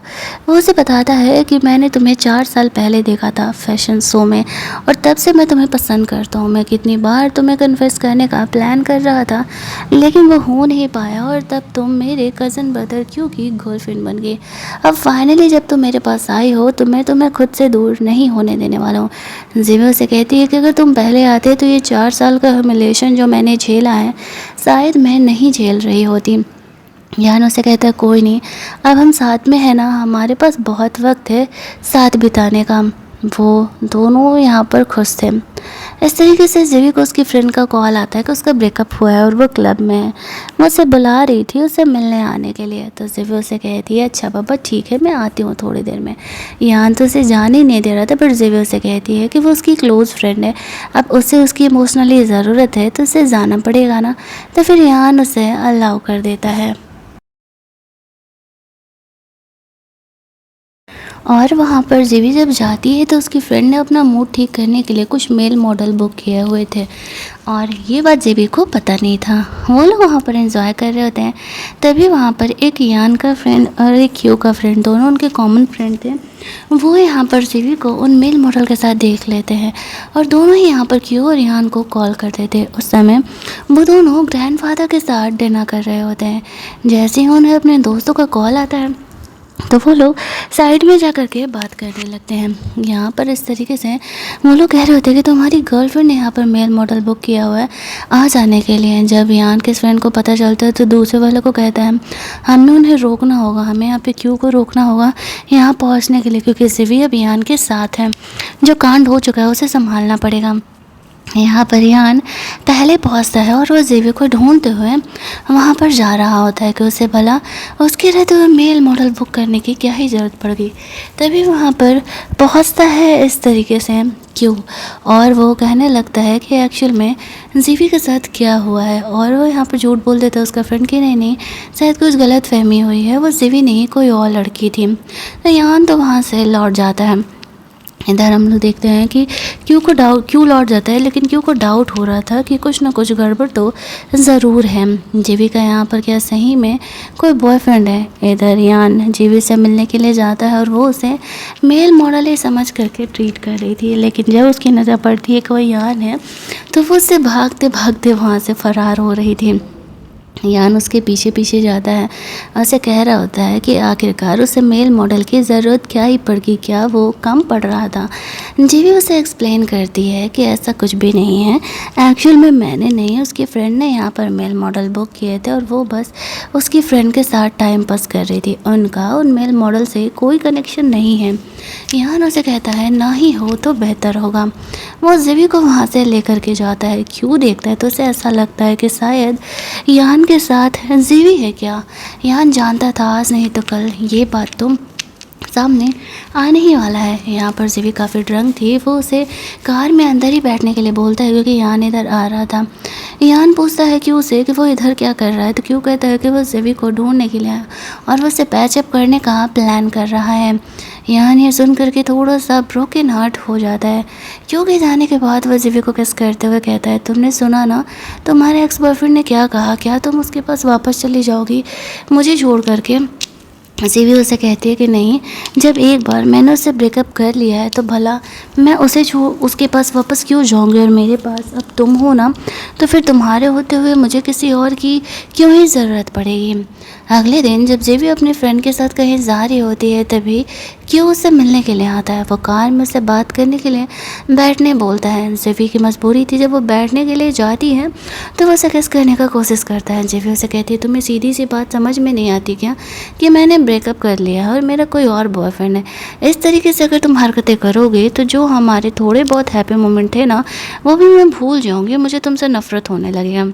Speaker 1: वो उसे बताता है कि मैंने तुम्हें 4 साल पहले देखा था फैशन शो में, और तब से मैं तुम्हें पसंद करता हूँ। मैं कितनी बार तुम्हें कन्फेस करने का प्लान कर रहा था, लेकिन वो हो नहीं पाया, और तब तुम मेरे कज़न ब्रदर क्यों की गर्लफ्रेंड बन गई। अब फाइनली जब तुम मेरे पास आई हो तो मैं तुम्हें खुद से दूर नहीं होने देने वाला हूँ। जीवी उसे कहती है कि अगर तुम पहले आते तो ये 4 साल का ह्यूमिलिएशन जो मैंने झेला है शायद मैं नहीं झेल रही होती। यान उसे कहता है कोई नहीं, अब हम साथ में हैं ना, हमारे पास बहुत वक्त है साथ बिताने का। वो दोनों यहाँ पर खुश थे। इस तरीके से जीवी को उसकी फ्रेंड का कॉल आता है कि उसका ब्रेकअप हुआ है और वो क्लब में है। वो उसे बुला रही थी उसे मिलने आने के लिए। तो जीवी उसे कहती है अच्छा पापा ठीक है, मैं आती हूँ थोड़ी देर में। यान तो उसे जाने ही नहीं दे रहा था, पर जीवी उसे कहती है कि वो उसकी क्लोज़ फ्रेंड है, अब उसे उसकी इमोशनली ज़रूरत है तो उसे जाना पड़ेगा ना। तो फिर यान उसे अलाउ कर देता है। और वहाँ पर जीवी जब जाती है तो उसकी फ्रेंड ने अपना मूड ठीक करने के लिए कुछ मेल मॉडल बुक किए हुए थे, और ये बात जीवी को पता नहीं था। वो लोग वहाँ पर एंजॉय कर रहे होते हैं। तभी वहाँ पर एक यान का फ्रेंड और एक क्यू का फ्रेंड, दोनों उनके कॉमन फ्रेंड थे, वो यहाँ पर जीवी को उन मेल मॉडल के साथ देख लेते हैं, और दोनों ही यहाँ पर क्यू और यान को कॉल करते थे। उस समय वो दोनों ग्रैंडफादर के साथ डिनर कर रहे होते हैं। जैसे ही उन्हें अपने दोस्तों का कॉल आता है तो वो लोग साइड में जा कर के बात करने लगते हैं। यहाँ पर इस तरीके से वो लोग कह रहे होते हैं कि तुम्हारी गर्लफ्रेंड ने यहाँ पर मेल मॉडल बुक किया हुआ है आ जाने के लिए। जब यान के फ्रेंड को पता चलता है तो दूसरे वाले को कहता है हमें उन्हें रोकना होगा, हमें यहाँ पे क्यू को रोकना होगा यहाँ पहुँचने के लिए, क्योंकि जीवी अब यान के साथ है। जो कांड हो चुका है उसे संभालना पड़ेगा। यहाँ पर यान पहले पहुँचता है और वो जेवी को ढूंढते हुए वहाँ पर जा रहा होता है कि उसे भला उसके रहते हुए मेल मॉडल बुक करने की क्या ही ज़रूरत पड़ गई। तभी वहाँ पर पहुँचता है इस तरीके से क्यों, और वो कहने लगता है कि एक्चुअल में जेवी के साथ क्या हुआ है, और वो यहाँ पर झूठ बोल देता है उसका फ्रेंड कि नहीं नहीं शायद कुछ गलत फहमी हुई है, वो जेवी नहीं कोई और लड़की थी। तो यान तो वहाँ से लौट जाता है। इधर हम लोग देखते हैं कि क्यों लौट जाता है, लेकिन क्यों को डाउट हो रहा था कि कुछ ना कुछ गड़बड़ तो ज़रूर है। जीवी का यहाँ पर क्या सही में कोई बॉयफ्रेंड है। इधर यान जीवी से मिलने के लिए जाता है और वो उसे मेल मॉडल ही समझ करके ट्रीट कर रही थी, लेकिन जब उसकी नज़र पड़ती है कि वह यान है तो वो उससे भागते भागते वहाँ से फ़रार हो रही थी। यान उसके पीछे पीछे जाता है, उसे कह रहा होता है कि आखिरकार उसे मेल मॉडल की ज़रूरत क्या ही पड़ गई, क्या वो कम पड़ रहा था। जीवी उसे एक्सप्लेन करती है कि ऐसा कुछ भी नहीं है, एक्चुअल में मैंने नहीं उसकी फ्रेंड ने यहाँ पर मेल मॉडल बुक किए थे और वो बस उसकी फ्रेंड के साथ टाइम पास कर रही थी, उनका उन मेल मॉडल से कोई कनेक्शन नहीं है। यान उसे कहता है ना ही हो तो बेहतर होगा। वो जीवी को वहाँ से लेकर के जाता है, क्यों देखता है तो उसे ऐसा लगता है कि शायद यान के साथ जीवी है क्या। यान जानता था आज नहीं तो कल ये बात तो सामने आने ही वाला है। यहाँ पर जीवी काफ़ी ड्रंक थी, वो उसे कार में अंदर ही बैठने के लिए बोलता है क्योंकि यान इधर आ रहा था। यान पूछता है क्यों से कि वो इधर क्या कर रहा है, तो क्यों कहता है कि वो जीवी को ढूंढने के लिए आया और वो उसे पैचअप करने का प्लान कर रहा है। यान ये सुन करके थोड़ा सा ब्रोकन हार्ट हो जाता है। क्यों के जाने के बाद वह जीवी को किस करते हुए कहता है तुमने सुना ना तुम्हारे एक्स बॉयफ्रेंड ने क्या कहा, क्या तुम उसके पास वापस चली जाओगी मुझे छोड़ करके। जीवी उसे कहती है कि नहीं, जब एक बार मैंने उससे ब्रेकअप कर लिया है तो भला मैं उसके पास वापस क्यों जाऊंगी, और मेरे पास अब तुम हो ना तो फिर तुम्हारे होते हुए मुझे किसी और की क्यों ही ज़रूरत पड़ेगी। अगले दिन जब जीवी अपने फ्रेंड के साथ कहीं जा रही होती है तभी क्यों उससे मिलने के लिए आता है। वो कार में उससे बात करने के लिए बैठने बोलता है। जीवी की मजबूरी थी, जब वो बैठने के लिए जाती है तो वो उसे किस करने का कोशिश करता है। जीवी उसे कहती है तुम्हें सीधी सी बात समझ में नहीं आती क्या कि मैंने ब्रेकअप कर लिया है और मेरा कोई और बॉयफ्रेंड है। इस तरीके से अगर तुम हरकतें करोगे तो जो हमारे थोड़े बहुत हैप्पी मोमेंट थे ना वो भी मैं भूल जाऊँगी, मुझे तुमसे नफरत होने लगेगा।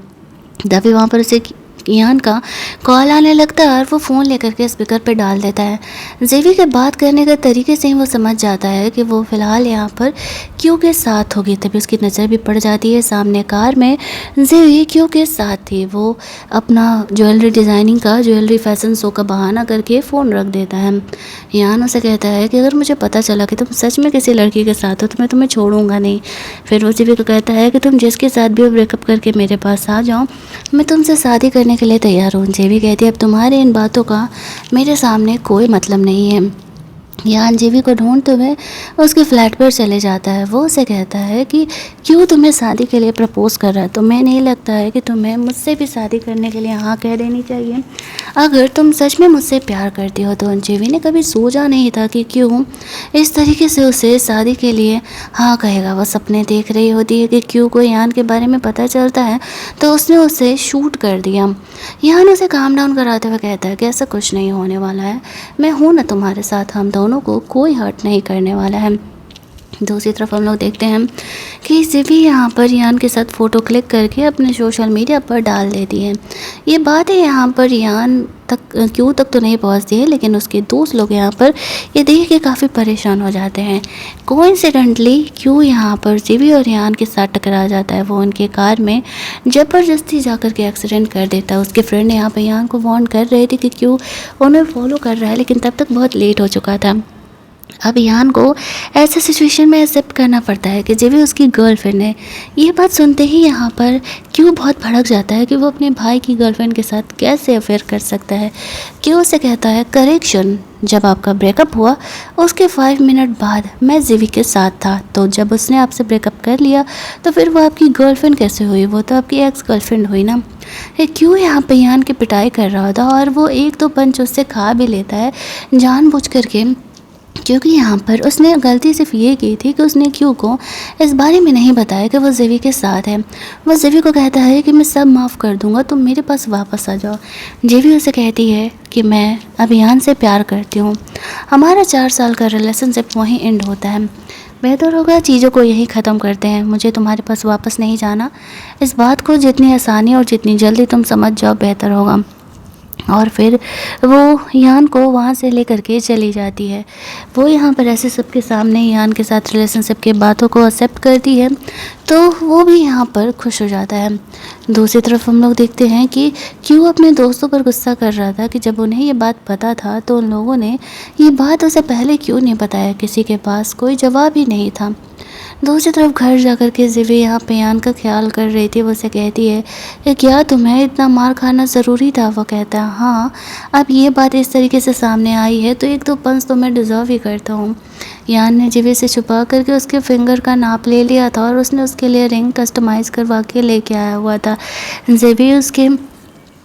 Speaker 1: तभी वहाँ पर उसे यान का कॉल आने लगता है और वो फ़ोन लेकर के स्पीकर पे डाल देता है। जेवी के बात करने के तरीके से ही वो समझ जाता है कि वो फ़िलहाल यहाँ पर क्यू के साथ होगी। तभी उसकी नज़र भी पड़ जाती है सामने कार में जेवी क्यू के साथ थी। वो अपना ज्वेलरी डिज़ाइनिंग का ज्वेलरी फैशन शो का बहाना करके फ़ोन रख देता है। यान उसे कहता है कि अगर मुझे पता चला कि तुम सच में किसी लड़की के साथ हो तो मैं तुम्हें छोड़ूंगा नहीं। फिर वो जेवी को कहता है कि तुम जिसके साथ भी ब्रेकअप करके मेरे पास आ जाओ मैं तुमसे शादी करने के लिए तैयार हूँ। जेवी कहती है अब तुम्हारे इन बातों का मेरे सामने कोई मतलब नहीं है। यान जीवी को ढूंढते हुए उसके फ्लैट पर चले जाता है। वो उसे कहता है कि क्यों तुम्हें शादी के लिए प्रपोज कर रहा है, तुम्हें नहीं लगता है कि तुम्हें मुझसे भी शादी करने के लिए हाँ कह देनी चाहिए अगर तुम सच में मुझसे प्यार करती हो। तो जीवी ने कभी सोचा नहीं था कि क्यों इस तरीके से उसे शादी के लिए हाँ कहेगा। वो सपने देख रही होती है कि क्यों को यान के बारे में पता चलता है तो उसने उसे शूट कर दिया। यान उसे काम डाउन कराते हुए कहता है कि ऐसा कुछ नहीं होने वाला है, मैं हूँ ना तुम्हारे साथ, हम दोनों को कोई हर्ट नहीं करने वाला है। दूसरी तरफ हम लोग देखते हैं कि जीवी यहाँ पर यान के साथ फ़ोटो क्लिक करके अपने सोशल मीडिया पर डाल देती है। ये बात है यहाँ पर यान तक क्यों तक तो नहीं पहुँचती है, लेकिन उसके दोस्त लोग यहाँ पर ये देख के काफ़ी परेशान हो जाते हैं। कोइंसिडेंटली क्यों यहाँ पर जीवी और यान के साथ टकरा जाता है। वो उनके कार में ज़बरदस्ती जाकर के एक्सीडेंट कर देता है। उसके फ्रेंड यहाँ पर यान को वार्न कर रहे थे कि क्यों उन्हें फॉलो कर रहा है, लेकिन तब तक बहुत लेट हो चुका था। अब यान को ऐसे सिचुएशन में एक्सेप्ट करना पड़ता है कि जीवी उसकी गर्लफ्रेंड है। ये बात सुनते ही यहाँ पर क्यों बहुत भड़क जाता है कि वो अपने भाई की गर्लफ्रेंड के साथ कैसे अफेयर कर सकता है। क्यों उसे कहता है करेक्शन, जब आपका ब्रेकअप हुआ उसके 5 मिनट बाद मैं जीवी के साथ था, तो जब उसने आपसे ब्रेकअप कर लिया तो फिर वो आपकी गर्लफ्रेंड कैसे हुई, वो तो आपकी एक्स गर्लफ्रेंड हुई ना। क्यों यहाँ पे यान की पिटाई कर रहा था और वो एक दो पंच उससे खा भी लेता है जानबूझ करके, क्योंकि यहाँ पर उसने गलती सिर्फ ये की थी कि उसने क्यू को इस बारे में नहीं बताया कि वो जेवी के साथ है। वो जेवी को कहता है कि मैं सब माफ़ कर दूंगा, तुम मेरे पास वापस आ जाओ। जेवी उसे कहती है कि मैं अभियान से प्यार करती हूँ। हमारा 4 साल का रिलेशनशिप वहीं एंड होता है। बेहतर होगा चीज़ों को यहीं ख़त्म करते हैं, मुझे तुम्हारे पास वापस नहीं जाना। इस बात को जितनी आसानी और जितनी जल्दी तुम समझ जाओ बेहतर होगा। और फिर वो यान को वहाँ से लेकर के चली जाती है। वो यहाँ पर ऐसे सबके सामने यान के साथ रिलेशनशिप की बातों को एक्सेप्ट करती है, तो वो भी यहाँ पर खुश हो जाता है। दूसरी तरफ हम लोग देखते हैं कि क्यों अपने दोस्तों पर गुस्सा कर रहा था कि जब उन्हें ये बात पता था तो उन लोगों ने ये बात उसे पहले क्यों नहीं बताया। किसी के पास कोई जवाब ही नहीं था। दूसरी तरफ घर जाकर के जिवे यहाँ पे यान का ख्याल कर रही थी। वो उसे कहती है कि क्या तुम्हें इतना मार खाना ज़रूरी था। वो कहता है हाँ, अब ये बात इस तरीके से सामने आई है तो एक दो पंच तो मैं डिज़र्व ही करता हूँ। यान ने जिवे से छुपा करके उसके फिंगर का नाप ले लिया था और उसने उसके लिए रिंग कस्टमाइज़ करवा के लेके आया हुआ था। जिवे उसके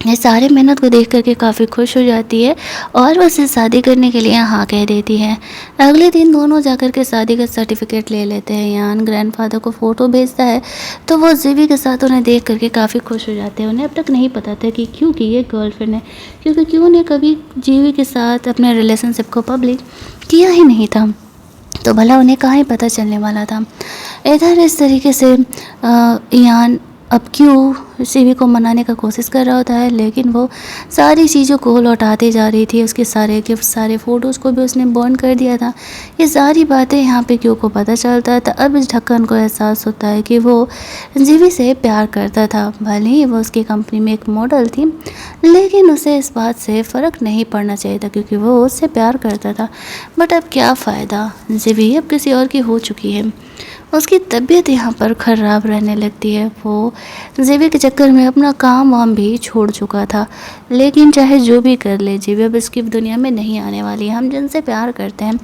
Speaker 1: ये सारे मेहनत को देख करके काफ़ी खुश हो जाती है और वो उससे शादी करने के लिए हाँ कह देती है। अगले दिन दोनों जाकर के शादी का सर्टिफिकेट ले लेते हैं। यान ग्रैंडफादर को फ़ोटो भेजता है तो वो जिवी के साथ उन्हें देख करके काफ़ी खुश हो जाते हैं। उन्हें अब तक नहीं पता था कि क्यों की ये गर्लफ्रेंड है, क्योंकि क्यों ने कभी जिवी के साथ अपने रिलेशनशिप को पब्लिक किया ही नहीं था, तो भला उन्हें कहाँ ही पता चलने वाला था। इधर इस तरीके से यान अब क्यों सीवी को मनाने का कोशिश कर रहा होता है, लेकिन वो सारी चीज़ों को लौटाते जा रही थी। उसके सारे गिफ्ट, सारे फ़ोटोज़ को भी उसने बर्न कर दिया था। ये सारी बातें यहाँ पे क्यों को पता चलता है, तो अब इस ढक्कन को एहसास होता है कि वो जीवी से प्यार करता था। भले ही वो उसकी कंपनी में एक मॉडल थी, लेकिन उसे इस बात से फ़र्क नहीं पड़ना चाहिए था क्योंकि वो उससे प्यार करता था। बट अब क्या फ़ायदा, जीवी अब किसी और की हो चुकी है। उसकी तबीयत यहाँ पर ख़राब रहने लगती है। वो जीवी के चक्कर में अपना काम वाम भी छोड़ चुका था, लेकिन चाहे जो भी कर ले जीवी अब इसकी दुनिया में नहीं आने वाली। हम जिनसे प्यार करते हैं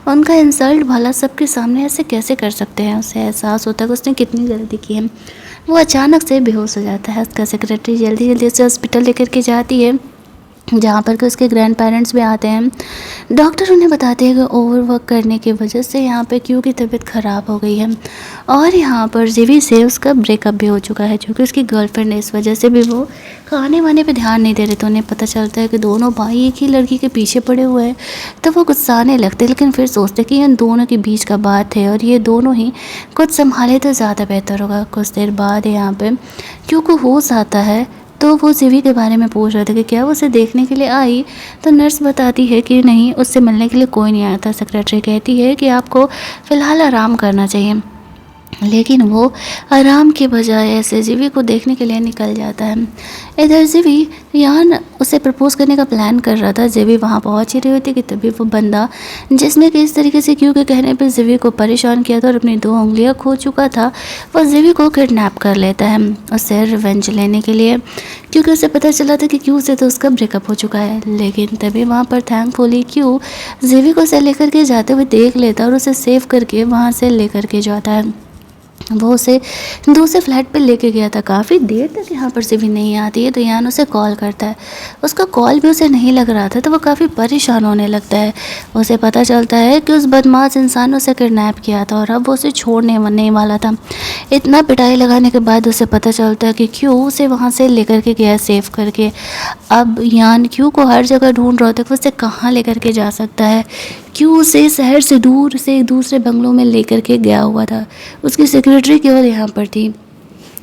Speaker 1: उनका इंसल्ट भला सबके सामने ऐसे कैसे कर सकते हैं। उसे एहसास होता है कि उसने कितनी गलती की है। वो अचानक से बेहोश हो जाता है। उसका सेक्रेटरी जल्दी जल्दी से हॉस्पिटल लेकर के जाती है, जहाँ पर कि उसके ग्रैंड पेरेंट्स भी आते हैं। डॉक्टर उन्हें बताते हैं कि ओवरवर्क करने की वजह से यहाँ पे क्यों की तबीयत ख़राब हो गई है और यहाँ पर जीवी से उसका ब्रेकअप भी हो चुका है, क्योंकि उसकी गर्लफ्रेंड है। इस वजह से भी वो खाने वाने पे ध्यान नहीं दे रहे। तो उन्हें पता चलता है कि दोनों भाई एक ही लड़की के पीछे पड़े हुए हैं, तो वो गुस्साने लगते, लेकिन फिर सोचते कि इन दोनों के बीच का बात है और ये दोनों ही कुछ संभाले तो ज़्यादा बेहतर होगा। कुछ देर बाद यहाँ पर क्योंकि होश आता है तो वो जीवी के बारे में पूछ रहे थे कि क्या वो उसे देखने के लिए आई, तो नर्स बताती है कि नहीं, उससे मिलने के लिए कोई नहीं आया था। सेक्रेटरी कहती है कि आपको फ़िलहाल आराम करना चाहिए, लेकिन वो आराम के बजाय ऐसे जीवी को देखने के लिए निकल जाता है। इधर जीवी यान उसे प्रपोज़ करने का प्लान कर रहा था। जीवी वहाँ पहुँच ही रही होती कि तभी वो बंदा जिसने कि इस तरीके से क्यों के कहने पर जीवी को परेशान किया था और अपनी 2 उंगलियाँ खो चुका था, वो जीवी को किडनैप कर लेता है उससे रिवेंज लेने के लिए, क्योंकि उसे पता चला था कि क्यों से तो उसका ब्रेकअप हो चुका है। लेकिन तभी वहाँ पर थैंकफुली क्यों जीवी को उसे लेकर के जाते हुए देख लेता और उसे सेव करके वहाँ से लेकर के जाता है। वो उसे दूसरे फ्लैट पे लेके गया था। काफ़ी देर तक यहाँ पर से भी नहीं आती है, तो यान उसे कॉल करता है। उसका कॉल भी उसे नहीं लग रहा था, तो वो काफ़ी परेशान होने लगता है। उसे पता चलता है कि उस बदमाश इंसान ने उसे किडनैप किया था और अब वो उसे छोड़ने नहीं वाला था। इतना पिटाई लगाने के बाद उसे पता चलता है कि क्यों उसे वहाँ से लेकर के गया सेव करके। अब यान क्यों को हर जगह ढूंढ रहा था कि उसे कहाँ लेकर के जा सकता है। क्यों उसे शहर से दूर से दूसरे बंगलों में लेकर के गया हुआ था। उसकी सेक्रेटरी केवल यहाँ पर थी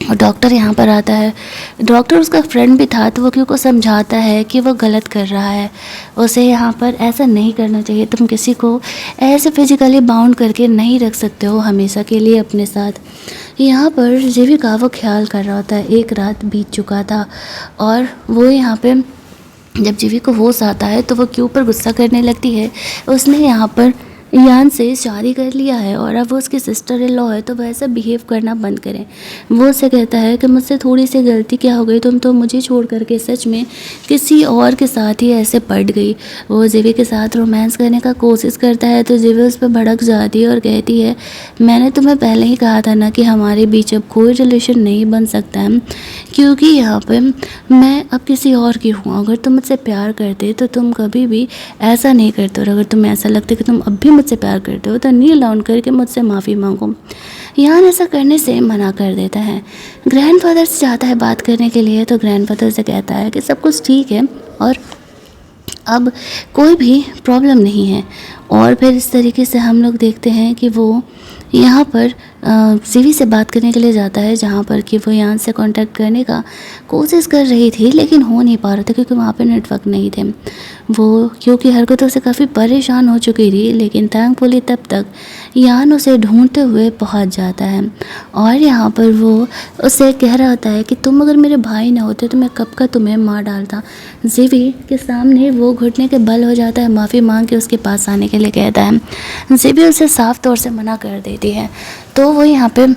Speaker 1: और डॉक्टर यहाँ पर आता है। डॉक्टर उसका फ्रेंड भी था, तो वो क्यों को समझाता है कि वो गलत कर रहा है, उसे यहाँ पर ऐसा नहीं करना चाहिए। तुम किसी को ऐसे फिजिकली बाउंड करके नहीं रख सकते हो हमेशा के लिए अपने साथ। यहाँ पर जीवी का वो ख्याल कर रहा होता है। एक रात बीत चुका था और वो यहाँ पे जब जीवी को होश आता है तो वो क्यों पर गुस्सा करने लगती है। उसने यहाँ पर यान से शादी कर लिया है और अब वो उसकी सिस्टर इन लॉ है, तो वह ऐसा बिहेव करना बंद करें। वो उससे कहता है कि मुझसे थोड़ी सी गलती क्या हो गई, तुम तो मुझे छोड़ करके सच में किसी और के साथ ही ऐसे पड़ गई। वो जीवी के साथ रोमांस करने का कोशिश करता है, तो जीवी उस पर भड़क जाती है और कहती है मैंने तुम्हें पहले ही कहा था ना कि हमारे बीच अब कोई रिलेशन नहीं बन सकता है, क्योंकि यहाँ पर मैं अब किसी और की हूँ। अगर तुम मुझसे प्यार करते तो तुम कभी भी ऐसा नहीं करते, और अगर तुम्हें ऐसा लगता कि तुम अब भी मुझसे प्यार करते हो तो नील डाउन करके मुझसे माफ़ी मांगो। यान ऐसा करने से मना कर देता है। ग्रैंडफादर से चाहता है बात करने के लिए, तो ग्रैंडफादर से कहता है कि सब कुछ ठीक है और अब कोई भी प्रॉब्लम नहीं है। और फिर इस तरीके से हम लोग देखते हैं कि वो यहाँ पर सीवी से बात करने के लिए जाता है, जहाँ पर कि वो यान से कांटेक्ट करने का कोशिश कर रही थी लेकिन हो नहीं पा रहा था क्योंकि वहाँ पे नेटवर्क नहीं थे। वो क्योंकि हरकतों से काफ़ी परेशान हो चुकी थी, लेकिन थैंकफुली तब तक यान उसे ढूंढते हुए पहुँच जाता है और यहाँ पर वो उससे कह रहा होता है कि तुम अगर मेरे भाई ना होते तो मैं कब का तुम्हें मार डालता। जीवी के सामने वो घुटने के बल हो जाता है, माफ़ी मांग के उसके पास आने के लिए कहता है। जीवी उसे साफ तौर से मना कर देती है, तो वो यहाँ पे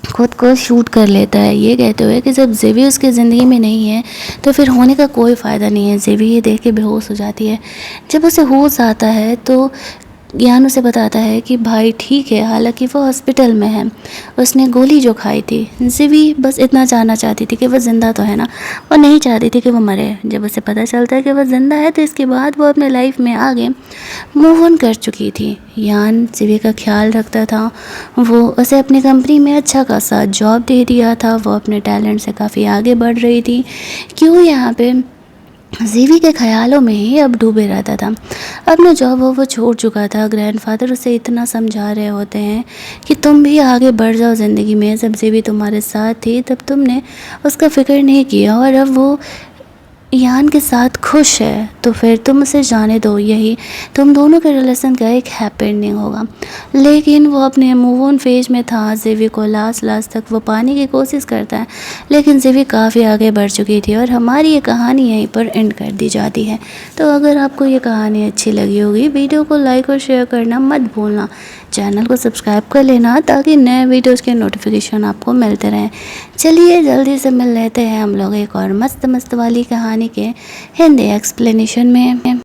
Speaker 1: खुद को शूट कर लेता है, ये कहते हुए कि जब जेवी उसकी ज़िंदगी में नहीं है तो फिर होने का कोई फ़ायदा नहीं है। जेवी ये देख के बेहोश हो जाती है। जब उसे होश आता है तो ज्ञान उसे बताता है कि भाई ठीक है, हालांकि वो हॉस्पिटल में है, उसने गोली जो खाई थी। जीवी बस इतना जानना चाहती थी कि वो ज़िंदा तो है ना, वो नहीं चाहती थी कि वो मरे। जब उसे पता चलता है कि वो ज़िंदा है तो इसके बाद वो अपने लाइफ में आगे मूव ऑन कर चुकी थी। यान जीवी का ख्याल रखता था, वो उसे अपनी कंपनी में अच्छा खासा जॉब दे दिया था, वो अपने टैलेंट से काफ़ी आगे बढ़ रही थी। क्यों यहाँ पे जीवी के ख्यालों में ही अब डूबे रहता था। अपना जॉब वो छोड़ चुका था। ग्रैंडफादर उसे इतना समझा रहे होते हैं कि तुम भी आगे बढ़ जाओ ज़िंदगी में, जब जीवी तुम्हारे साथ थी तब तुमने उसका फिक्र नहीं किया और अब वो यान के साथ खुश है तो फिर तुम उसे जाने दो, यही तुम दोनों के रिलेशन का एक हैप्पी एंडिंग होगा। लेकिन वो अपने मूव ऑन फेज में था। जेवी को लास्ट तक वो पाने की कोशिश करता है, लेकिन जेवी काफ़ी आगे बढ़ चुकी थी और हमारी ये कहानी यहीं पर एंड कर दी जाती है। तो अगर आपको ये कहानी अच्छी लगी होगी, वीडियो को लाइक और शेयर करना मत भूलना, चैनल को सब्सक्राइब कर लेना ताकि नए वीडियोस के नोटिफिकेशन आपको मिलते रहें। चलिए जल्दी से मिल लेते हैं हम लोग एक और मस्त वाली कहानी के हिंदी एक्सप्लेनेशन में।